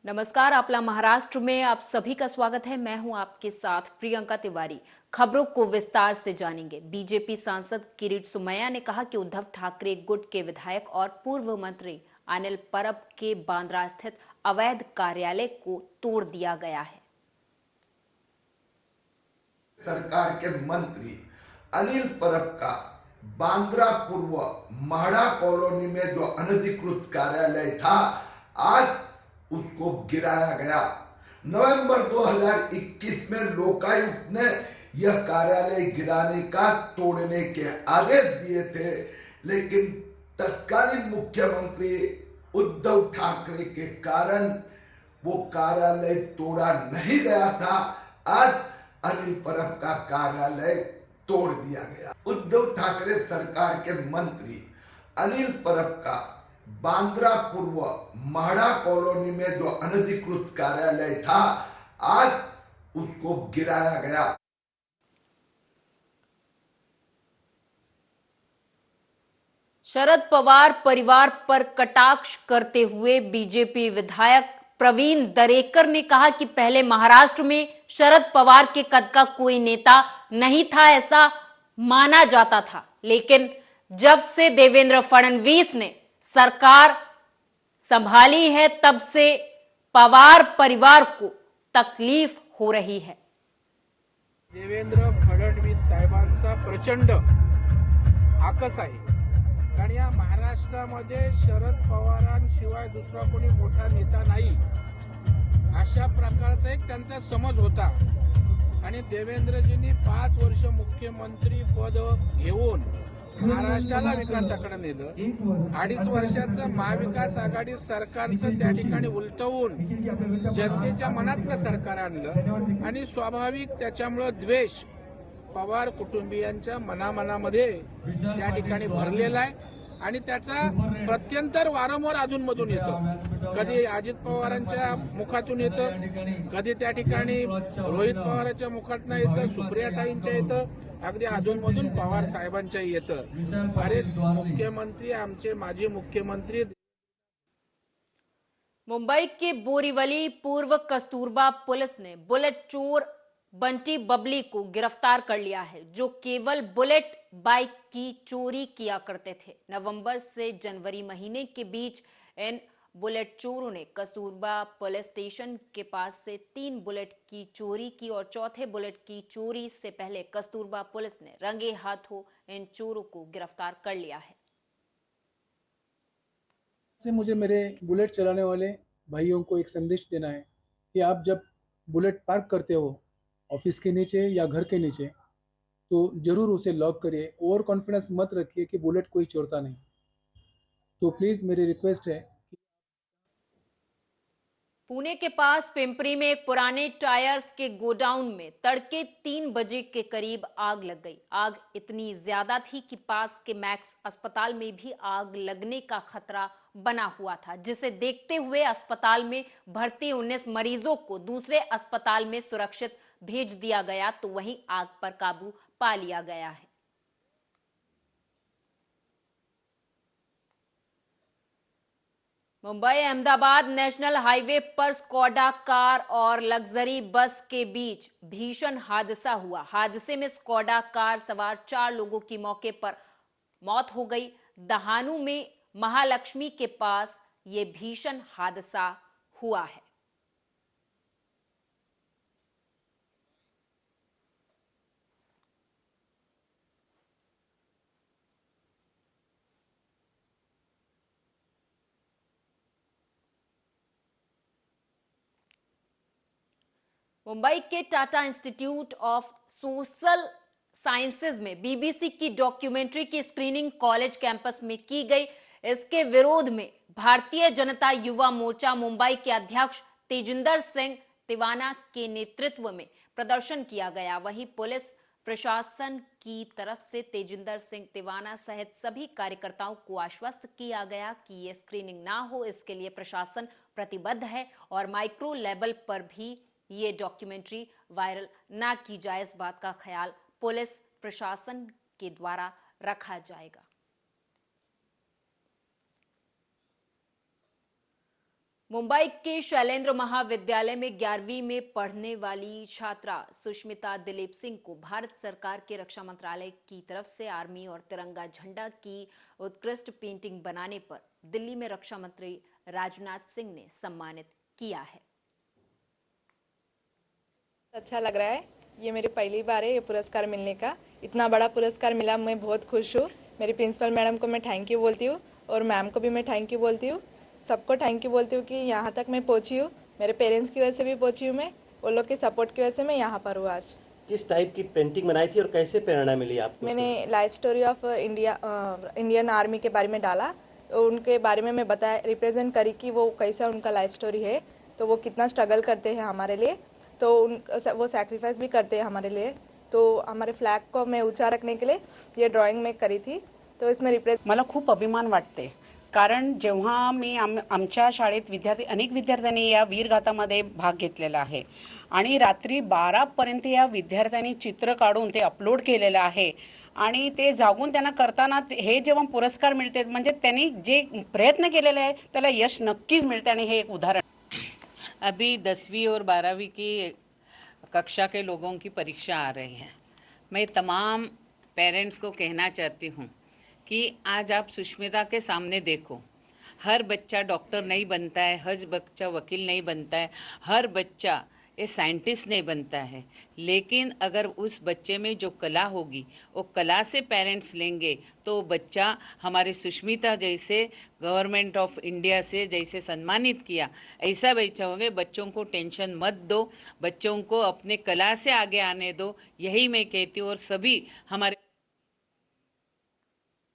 नमस्कार, आपला महाराष्ट्र में आप सभी का स्वागत है। मैं हूं आपके साथ प्रियंका तिवारी। खबरों को विस्तार से जानेंगे। बीजेपी सांसद किरीट सोमैया ने कहा कि उद्धव ठाकरे गुट के विधायक और पूर्व मंत्री अनिल परब के बांद्रा स्थित अवैध कार्यालय को तोड़ दिया गया है। सरकार के मंत्री अनिल परब का बांद्रा पूर्व महड़ा कॉलोनी में जो अनधिकृत कार्यालय था, आज उसको गिराया गया। नवंबर 2021 में लोकायुक्त ने यह कार्यालय गिराने का, तोड़ने के आदेश दिए थे, लेकिन तत्कालीन मुख्यमंत्री उद्धव ठाकरे के कारण वो कार्यालय तोड़ा नहीं गया था। आज अनिल परब का कार्यालय तोड़ दिया गया। उद्धव ठाकरे सरकार के मंत्री अनिल परब का बांद्रा पूर्व महड़ा कॉलोनी में जो अनधिकृत कार्यालय था, आज उसको गिराया गया। शरद पवार परिवार पर कटाक्ष करते हुए बीजेपी विधायक प्रवीण दरेकर ने कहा कि पहले महाराष्ट्र में शरद पवार के कद का कोई नेता नहीं था, ऐसा माना जाता था, लेकिन जब से देवेंद्र फडणवीस ने सरकार संभाली है, तब से पवार परिवार को तकलीफ हो रही है। देवेंद्र फडणवीस साहेबांचा प्रचंड आकस आहे, कारण या महाराष्ट्रामध्ये शरद पवारांशिवाय दुसरा कोणी मोठा नेता नाही, अशा प्रकारचा एक त्यांचा समज होता। आणि देवेंद्रजींनी 5 वर्ष मुख्यमंत्री पद घेऊन महाराष्ट्राला विकासाकडे नेलं। 2.5 वर्षाचं महाविकास आघाडी सरकारचं त्या ठिकाणी उलटवून जनतेच्या मनातलं सरकार आणलं आणि स्वाभाविक त्याच्यामुळे द्वेष पवार कुटुंबियांच्या मनामध्ये त्या ठिकाणी भरलेला आहे आणि त्याचा प्रत्यंतर वारंवार अधूनमधून येतो। कधी अजित पवारांच्या मुखातून येतं, कधी त्या ठिकाणी रोहित पवारांच्या मुखातून येतं, सुप्रियाताईंच्या येतं, अगदी अधूनमधून पवार साहेबांच्या येतं। अरे मुख्यमंत्री, आमचे माजी मुख्यमंत्री। मुंबई के बोरीवली पूर्व कस्तूरबा पुलिस ने बुलेट चोर बंटी बबली को गिरफ्तार कर लिया है, जो केवल बुलेट बाइक की चोरी किया करते थे। नवंबर से जनवरी महीने के बीच इन बुलेट चोरों ने कस्तूरबा पुलिस स्टेशन के पास से 3 बुलेट की चोरी की और चौथे बुलेट की चोरी से पहले कस्तूरबा पुलिस ने रंगे हाथों इन चोरों को गिरफ्तार कर लिया है। से मुझे मेरे बुलेट चलाने वाले भाइयों को एक संदेश देना है कि आप जब बुलेट पार्क करते हो ऑफिस के नीचे या घर के नीचे, तो जरूर उसे लॉक करिए। ओवर कॉन्फिडेंस मत रखिए कि बुलेट कोई चोरता नहीं। तो प्लीज मेरी रिक्वेस्ट है। पुणे के पास पिंपरी में एक पुराने टायर्स के गोडाउन में तड़के 3 बजे के करीब आग लग गई। आग इतनी ज्यादा थी कि पास के मैक्स अस्पताल में भी आग लगने का खतरा बना हुआ था, जिसे देखते हुए अस्पताल में भर्ती 19 मरीजों को दूसरे अस्पताल में सुरक्षित भेज दिया गया, तो वहीं आग पर काबू पा लिया गया है। मुंबई अहमदाबाद नेशनल हाईवे पर स्कोडा कार और लग्जरी बस के बीच भीषण हादसा हुआ। हादसे में स्कोडा कार सवार 4 लोगों की मौके पर मौत हो गई। दहानू में महालक्ष्मी के पास ये भीषण हादसा हुआ है। मुंबई के Tata institute of social sciences में बीबीसी की डॉक्यूमेंट्री की स्क्रीनिंग कॉलेज कैंपस में की गई। इसके विरोध में भारतीय जनता युवा मोर्चा मुंबई के अध्यक्ष तेजिंदर सिंह तिवाना के नेतृत्व में प्रदर्शन किया गया। वहीं पुलिस प्रशासन की तरफ से तेजिंदर सिंह तिवाना सहित सभी कार्यकर्ताओं को आश्वस्त किया गया कि ये स्क्रीनिंग ना हो, इसके लिए प्रशासन प्रतिबद्ध है और माइक्रो लेवल पर भी ये डॉक्यूमेंट्री वायरल ना की जाए, इस बात का ख्याल पुलिस प्रशासन के द्वारा रखा जाएगा। मुंबई के शैलेंद्र महाविद्यालय में 11वीं में पढ़ने वाली छात्रा सुष्मिता दिलीप सिंह को भारत सरकार के रक्षा मंत्रालय की तरफ से आर्मी और तिरंगा झंडा की उत्कृष्ट पेंटिंग बनाने पर दिल्ली में रक्षा मंत्री राजनाथ सिंह ने सम्मानित किया है। अच्छा लग रहा है, ये मेरी पहली बार है ये पुरस्कार मिलने का। इतना बड़ा पुरस्कार मिला, मैं बहुत खुश हूँ। मेरी प्रिंसिपल मैडम को मैं थैंक यू बोलती हूँ और मैम को भी मैं थैंक यू बोलती हूँ। सबको थैंक यू बोलती हूँ कि यहाँ तक मैं पहुँची हूँ। मेरे पेरेंट्स की वजह से भी पहुँची हूँ मैं, वो लोग के सपोर्ट की वजह से मैं यहाँ पर हूँ आज। किस टाइप की पेंटिंग बनाई थी और कैसे प्रेरणा मिली आपको? मैंने life story of Indian army के बारे में डाला, तो उनके बारे में मैं बताया, रिप्रेजेंट करी कि वो कैसा उनका लाइफ स्टोरी है, तो वो कितना स्ट्रगल करते हैं हमारे लिए, तो वो सैक्रिफाइस भी करते हैं हमारे लिए। तो हमारे फ्लॅग को मैं ऊंचा रखने के लिए ये ड्रॉइंग मैं करी थी। तो इसमें मला खूप अभिमान वाटते, कारण जेव्हा मी आमच्या शाळेत अनेक विद्यार्थ्यांनी या वीरगाथामध्ये भाग घेतलेला आहे आणि रात्री 12 पर्यंत या विद्यार्थ्यांनी चित्र काढून ते अपलोड केलेलं आहे आणि ते जागून त्यांना करताना हे जेव्हा पुरस्कार मिळते म्हणजे त्यांनी जे प्रयत्न केलेले आहे त्याला यश नक्कीच मिळते आणि हे एक उदाहरण। अभी 10वीं और 12वीं की कक्षा के लोगों की परीक्षा आ रही है। मैं तमाम पेरेंट्स को कहना चाहती हूँ कि आज आप सुष्मिता के सामने देखो, हर बच्चा डॉक्टर नहीं बनता है, हर बच्चा वकील नहीं बनता है, हर बच्चा ये साइंटिस्ट नहीं बनता है, लेकिन अगर उस बच्चे में जो कला होगी वो कला से पेरेंट्स लेंगे तो बच्चा हमारे सुष्मिता जैसे गवर्नमेंट ऑफ इंडिया से जैसे सम्मानित किया ऐसा बच्चा होंगे। बच्चों को टेंशन मत दो, बच्चों को अपने कला से आगे आने दो, यही मैं कहती हूँ। और सभी हमारे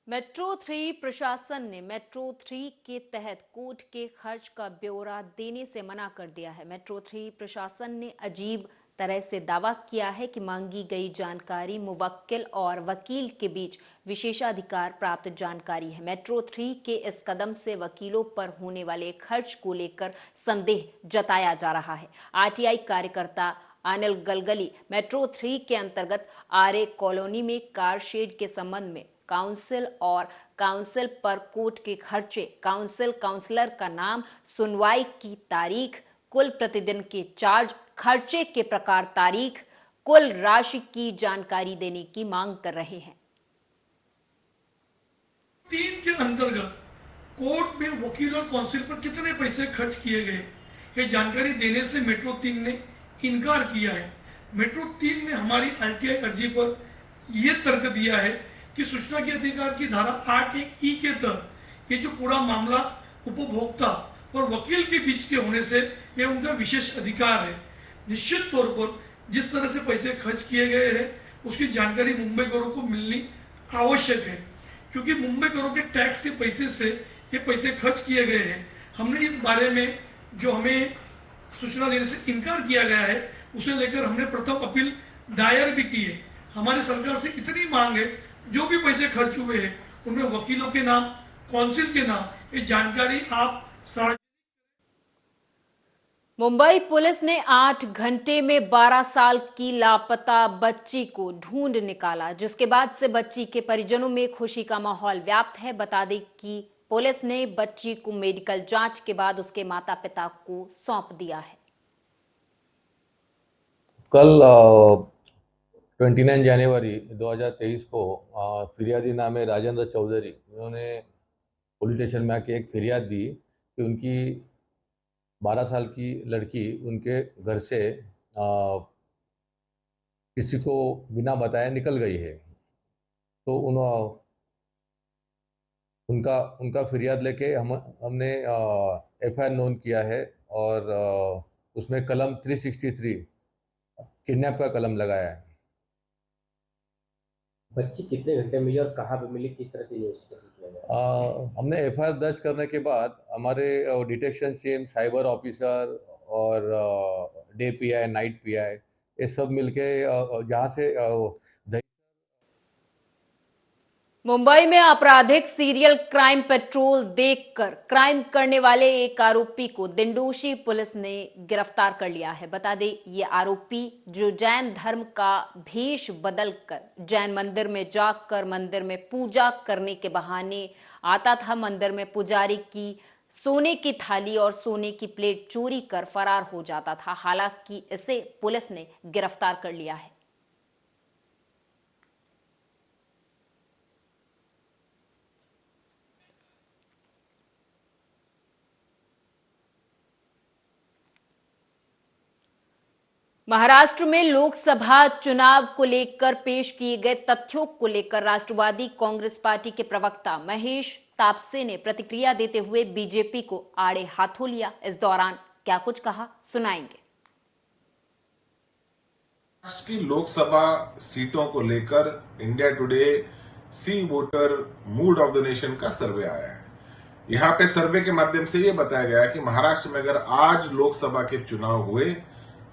मेट्रो 3 प्रशासन ने मेट्रो 3 के तहत कोर्ट के खर्च का ब्यौरा देने से मना कर दिया है। मेट्रो 3 प्रशासन ने अजीब तरह से दावा किया है कि मांगी गई जानकारी मुवक्किल और वकील के बीच विशेषाधिकार प्राप्त जानकारी है। मेट्रो 3 के इस कदम से वकीलों पर होने वाले खर्च को लेकर संदेह जताया जा रहा है। आरटीआई कार्यकर्ता अनिल गलगली मेट्रो 3 के अंतर्गत आर्य कॉलोनी में कार शेड के संबंध में काउंसिल और काउंसिल पर कोर्ट के खर्चे, काउंसलर का नाम, सुनवाई की तारीख, कुल प्रतिदिन के चार्ज, खर्चे के प्रकार, तारीख, कुल राशि की जानकारी देने की मांग कर रहे हैं। 3 के अंतर्गत कोर्ट में वकील और काउंसिल पर कितने पैसे खर्च किए गए ये जानकारी देने से मेट्रो 3 ने इनकार किया है। मेट्रो 3 ने हमारी आरटीआई अर्जी पर यह तर्क दिया है कि सूचना के अधिकार की धारा 8(1)(e) के तहत ये जो पूरा मामला उपभोक्ता और वकील के बीच के होने से ये उनका विशेष अधिकार है। निश्चित तौर पर जिस तरह से पैसे खर्च किए गए हैं उसकी जानकारी मुंबई करों को मिलनी आवश्यक है, क्योंकि मुंबई करों के टैक्स के पैसे से ये पैसे खर्च किए गए हैं। हमने इस बारे में जो हमें सूचना देने से इनकार किया गया है उसे लेकर हमने प्रथम अपील दायर भी की है। हमारी सरकार से इतनी मांग है, जो भी पैसे खर्च हुए हैं उनमें वकीलों के नाम, काउंसिल के नाम, ये जानकारी आप मुंबई पुलिस ने 8 घंटे में 12 साल की लापता बच्ची को ढूंढ निकाला, जिसके बाद से बच्ची के परिजनों में खुशी का माहौल व्याप्त है। बता दें कि पुलिस ने बच्ची को मेडिकल जांच के बाद उसके माता पिता को सौंप दिया है। कल 29 जनवरी 2023 को फिरियादी नाम है राजेंद्र चौधरी, उन्होंने पुलिस स्टेशन में आके एक फिरियाद दी कि उनकी 12 साल की लड़की उनके घर से किसी को बिना बताए निकल गई है। तो उनका फिरियाद लेके हमने एफआईआर नोंद किया है और उसमें कलम 363 किडनैप का कलम लगाया है। बच्ची कितने घंटे मिली और कहाँ पे मिली, किस तरह से इन्वेस्टिगेशन किया गया? हमने एफआईआर दर्ज करने के बाद हमारे डिटेक्शन टीम, साइबर ऑफिसर और डे पीआई, नाइट पीआई, ये सब मिलके जहाँ से मुंबई में आपराधिक सीरियल क्राइम पेट्रोल देखकर क्राइम करने वाले एक आरोपी को दिंडोशी पुलिस ने गिरफ्तार कर लिया है। बता दें, ये आरोपी जो जैन धर्म का भेष बदलकर जैन मंदिर में जाकर मंदिर में पूजा करने के बहाने आता था, मंदिर में पुजारी की सोने की थाली और सोने की प्लेट चोरी कर फरार हो जाता था। हालांकि इसे पुलिस ने गिरफ्तार कर लिया है। महाराष्ट्र में लोकसभा चुनाव को लेकर पेश किए गए तथ्यों को लेकर राष्ट्रवादी कांग्रेस पार्टी के प्रवक्ता महेश तापसे ने प्रतिक्रिया देते हुए बीजेपी को आड़े हाथों लिया। इस दौरान क्या कुछ कहा, सुनाएंगे। महाराष्ट्र की लोकसभा सीटों को लेकर India Today C Voter mood of the nation का सर्वे आया है। यहाँ पे सर्वे के माध्यम से ये बताया गया कि महाराष्ट्र में अगर आज लोकसभा के चुनाव हुए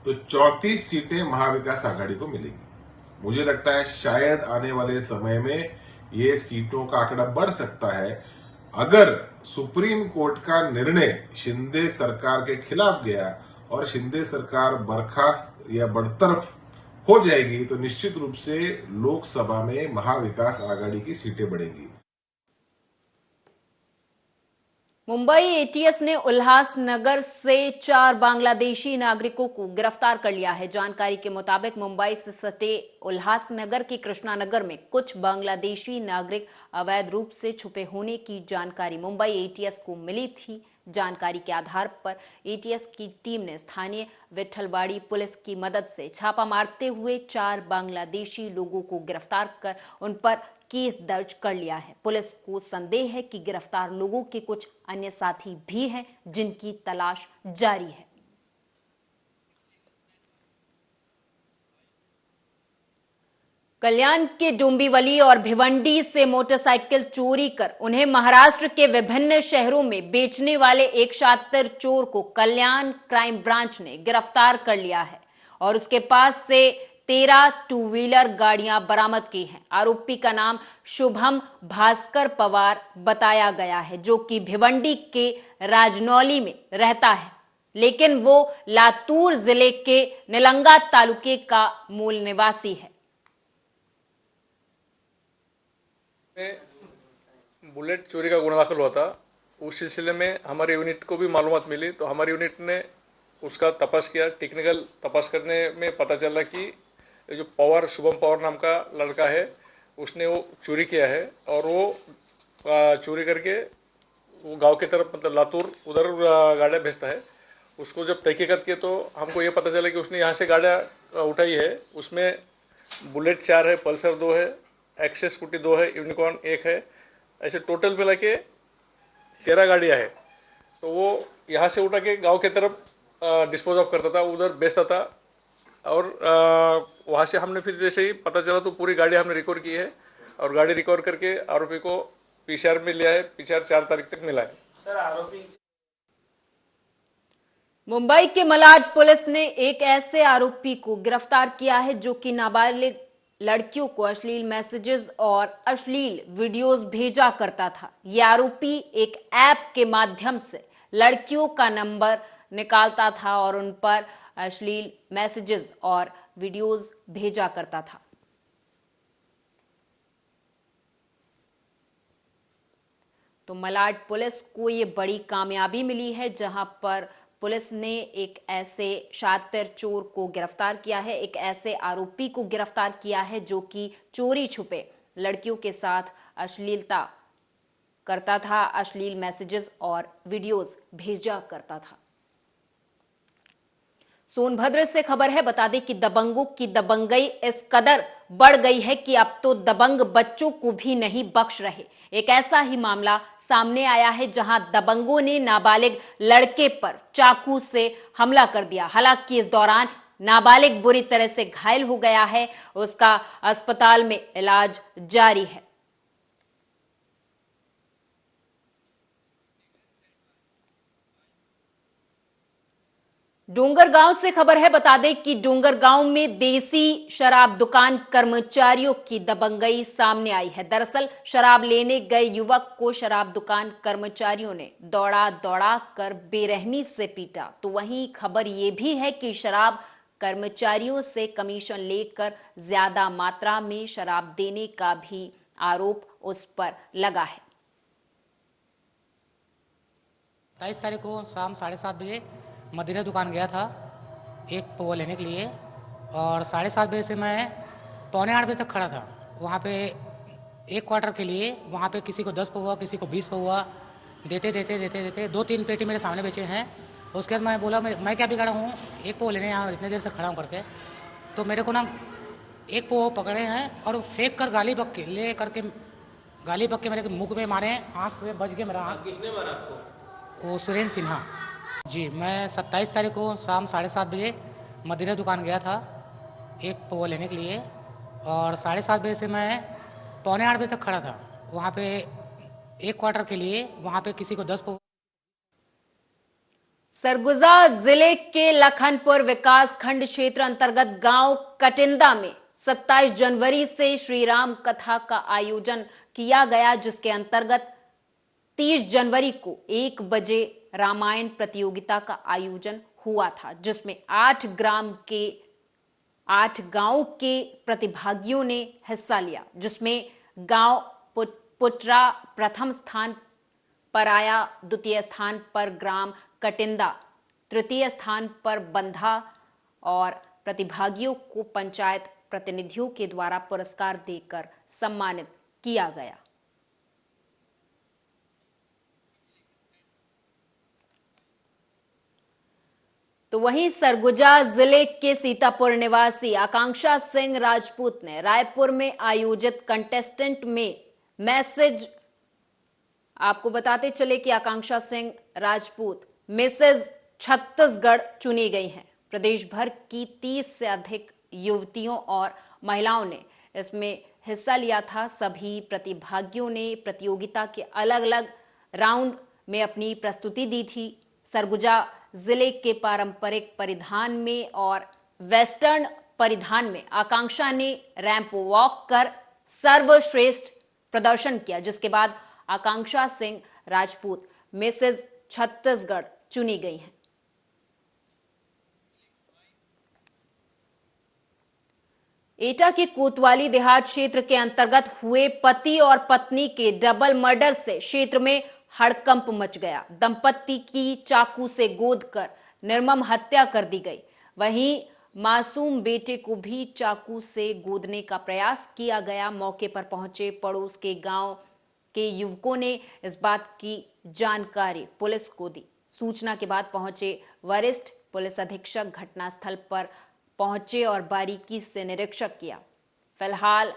तो 34 सीटें महाविकास आघाड़ी को मिलेगी। मुझे लगता है शायद आने वाले समय में ये सीटों का आंकड़ा बढ़ सकता है। अगर सुप्रीम कोर्ट का निर्णय शिंदे सरकार के खिलाफ गया और शिंदे सरकार बर्खास्त या बरतरफ हो जाएगी तो निश्चित रूप से लोकसभा में महाविकास आघाड़ी की सीटें बढ़ेंगी। मुंबई एटीएस ने उल्लासनगर से 4 बांग्लादेशी नागरिकों को गिरफ्तार कर लिया है। जानकारी के मुताबिक मुंबई से सटे उल्लासनगर के कृष्णानगर में कुछ बांग्लादेशी नागरिक अवैध रूप से छुपे होने की जानकारी मुंबई एटीएस को मिली थी। जानकारी के आधार पर एटीएस की टीम ने स्थानीय विट्ठलवाड़ी पुलिस की मदद से छापा मारते हुए 4 बांग्लादेशी लोगों को गिरफ्तार कर उन पर केस दर्ज कर लिया है। पुलिस को संदेह है कि गिरफ्तार लोगों के कुछ अन्य साथी भी हैं जिनकी तलाश जारी है। कल्याण के डोंबिवली और भिवंडी से मोटरसाइकिल चोरी कर उन्हें महाराष्ट्र के विभिन्न शहरों में बेचने वाले एक शातिर चोर को कल्याण क्राइम ब्रांच ने गिरफ्तार कर लिया है और उसके पास से 13 टू व्हीलर गाड़ियां बरामद की हैं। आरोपी का नाम शुभम भास्कर पवार बताया गया है, जो कि भिवंडी के राजनौली में रहता है, लेकिन वो लातूर जिले के निलंगा तालुके का मूल निवासी है। बुलेट चोरी का गुना दाखिल हुआ था। उस सिलसिले में हमारी यूनिट को भी मालूमात मिली तो हमारी यूनिट ने उसका तपास किया। टेक्निकल तपास करने में पता चला कि जो पवार, शुभम पवार नाम का लड़का है, उसने वो चोरी किया है और वो चोरी करके वो गांव की तरफ, मतलब लातूर, उधर गाड़ियाँ भेजता है। उसको जब तहकीकात किए तो हमको ये पता चला कि उसने यहाँ से गाड़ियाँ उठाई है। उसमें बुलेट 4 है, पल्सर 2 है, एक्सेस स्कूटी 2 है, यूनिकॉर्न 1 है, ऐसे टोटल मिला के 13 गाड़ियाँ है। तो वो यहाँ से उठा के गांव की तरफ डिस्पोज ऑफ करता था, उधर बेचता था और वहाँ से हमने फिर जैसे ही पता चला तो पूरी गाड़ी हमने रिकवर की है और गाड़ी रिकवर करके आरोपी को पीसीआर में लिया है। पीसीआर 4 तारीख तक मिला है। सर, आरोपी मुंबई के मलाड पुलिस ने एक ऐसे आरोपी को गिरफ्तार किया है जो कि नाबालिग लड़कियों को अश्लील मैसेजेस और अश्लील वीडियोस भेजा करता था। यह आरोपी एक ऐप के माध्यम से लड़कियों का नंबर निकालता था और उन पर अश्लील मैसेजेस और वीडियोस भेजा करता था। तो मलाड पुलिस को ये बड़ी कामयाबी मिली है, जहां पर पुलिस ने एक ऐसे शातिर चोर को गिरफ्तार किया है, एक ऐसे आरोपी को गिरफ्तार किया है जो कि चोरी छुपे लड़कियों के साथ अश्लीलता करता था, अश्लील मैसेजेस और वीडियोस भेजा करता था। सोनभद्र से खबर है, बता दें कि दबंगों की दबंगई इस कदर बढ़ गई है कि अब तो दबंग बच्चों को भी नहीं बख्श रहे। एक ऐसा ही मामला सामने आया है जहां दबंगों ने नाबालिग लड़के पर चाकू से हमला कर दिया। हालांकि इस दौरान नाबालिग बुरी तरह से घायल हो गया है, उसका अस्पताल में इलाज जारी है। डोंगरगांव से खबर है, बता दें कि डोंगरगांव में देसी शराब दुकान कर्मचारियों की दबंगई सामने आई है। दरअसल शराब लेने गए युवक को शराब दुकान कर्मचारियों ने दौड़ा दौड़ा कर बेरहमी से पीटा। तो वहीं खबर ये भी है कि शराब कर्मचारियों से कमीशन लेकर ज्यादा मात्रा में शराब देने का भी आरोप उस पर लगा है। 27 तारीख को शाम 7:30 बजे मदिरा दुकान गया था एक पौवा लेने के लिए, और 7:30 बजे से मैं 7:45 बजे तक खड़ा था वहाँ पे एक क्वार्टर के लिए। वहाँ पे किसी को 10 पौवा, किसी को 20 पौवा देते 2-3 पेटी मेरे सामने बेचे हैं। उसके बाद मैं बोला मैं क्या बिगाड़ा हूँ, एक पौवा लेने यहाँ इतने देर से खड़ा हूँ करके। तो मेरे को ना एक पौवा पकड़े हैं और फेंक कर गाली बक के मेरे मुंह पे मारे, आँख पे बच गया मेरा आँख। किसने मारा आपको? वो सुरेंद्र सिन्हा जी। मैं 27 तारीख को शाम 7:30 बजे मदिरा दुकान गया था एक पौवा लेने के लिए, और 7:30 बजे से मैं 7:45 बजे तक खड़ा था वहाँ पे एक क्वार्टर के लिए। वहाँ पे किसी को 10 पौवा। सरगुजा जिले के लखनपुर विकास खंड क्षेत्र अंतर्गत गांव कटिंदा में 27 जनवरी से श्री राम कथा का आयोजन किया गया, जिसके अंतर्गत 30 जनवरी को 1 बजे रामायण प्रतियोगिता का आयोजन हुआ था, जिसमें 8 गांव के प्रतिभागियों ने हिस्सा लिया, जिसमें गांव पुटरा प्रथम स्थान पर आया, द्वितीय स्थान पर ग्राम कटिंदा, तृतीय स्थान पर बंधा, और प्रतिभागियों को पंचायत प्रतिनिधियों के द्वारा पुरस्कार देकर सम्मानित किया गया। तो वहीं सरगुजा जिले के सीतापुर निवासी आकांक्षा सिंह राजपूत ने रायपुर में आयोजित कंटेस्टेंट में मैसेज, आपको बताते चले कि आकांक्षा सिंह राजपूत मिसेज छत्तीसगढ़ चुनी गई हैं। प्रदेश भर की 30 से अधिक युवतियों और महिलाओं ने इसमें हिस्सा लिया था। सभी प्रतिभागियों ने प्रतियोगिता के अलग अलग राउंड में अपनी प्रस्तुति दी थी। सरगुजा जिले के पारंपरिक परिधान में और वेस्टर्न परिधान में आकांक्षा ने रैंप वॉक कर सर्वश्रेष्ठ प्रदर्शन किया, जिसके बाद आकांक्षा सिंह राजपूत मिसेज छत्तीसगढ़ चुनी गई हैं। एटा के कोतवाली देहात क्षेत्र के अंतर्गत हुए पति और पत्नी के डबल मर्डर से क्षेत्र में हड़कंप मच गया। दंपत्ति की चाकू से गोद कर निर्मम हत्या कर दी गई। वहीं मासूम बेटे को भी चाकू से गोदने का प्रयास किया गया। मौके पर पहुंचे पड़ोस के गांव के युवकों ने इस बात की जानकारी पुलिस को दी। सूचना के बाद पहुंचे वरिष्ठ पुलिस अधीक्षक घटनास्थल पर पहुंचे और बारीकी से निरीक्षण किया। फिलहाल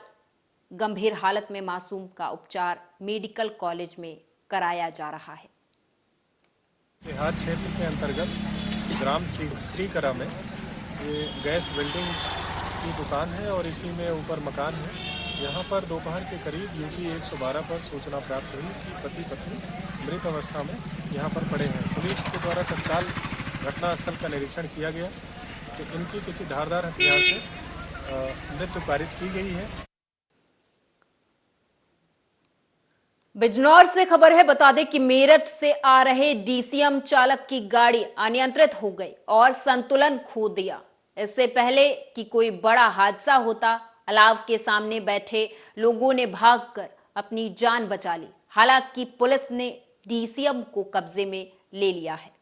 गंभीर हालत में मासूम का उपचार मेडिकल कॉलेज में कराया जा रहा है। देहात क्षेत्र के अंतर्गत ग्राम श्रीकरा में ये गैस वेल्डिंग की दुकान है और इसी में ऊपर मकान है। यहाँ पर दोपहर के करीब यूपी 112 पर सूचना प्राप्त हुई कि पति पत्नी मृत अवस्था में यहाँ पर पड़े हैं। पुलिस के द्वारा तत्काल घटनास्थल का निरीक्षण किया गया कि इनकी किसी धारदार हथियार से मृत्यु पारित की गई है। बिजनौर से खबर है, बता दें कि मेरठ से आ रहे डीसीएम चालक की गाड़ी अनियंत्रित हो गई और संतुलन खो दिया। इससे पहले कि कोई बड़ा हादसा होता, अलाव के सामने बैठे लोगों ने भागकर अपनी जान बचा ली। हालांकि पुलिस ने डीसीएम को कब्जे में ले लिया है।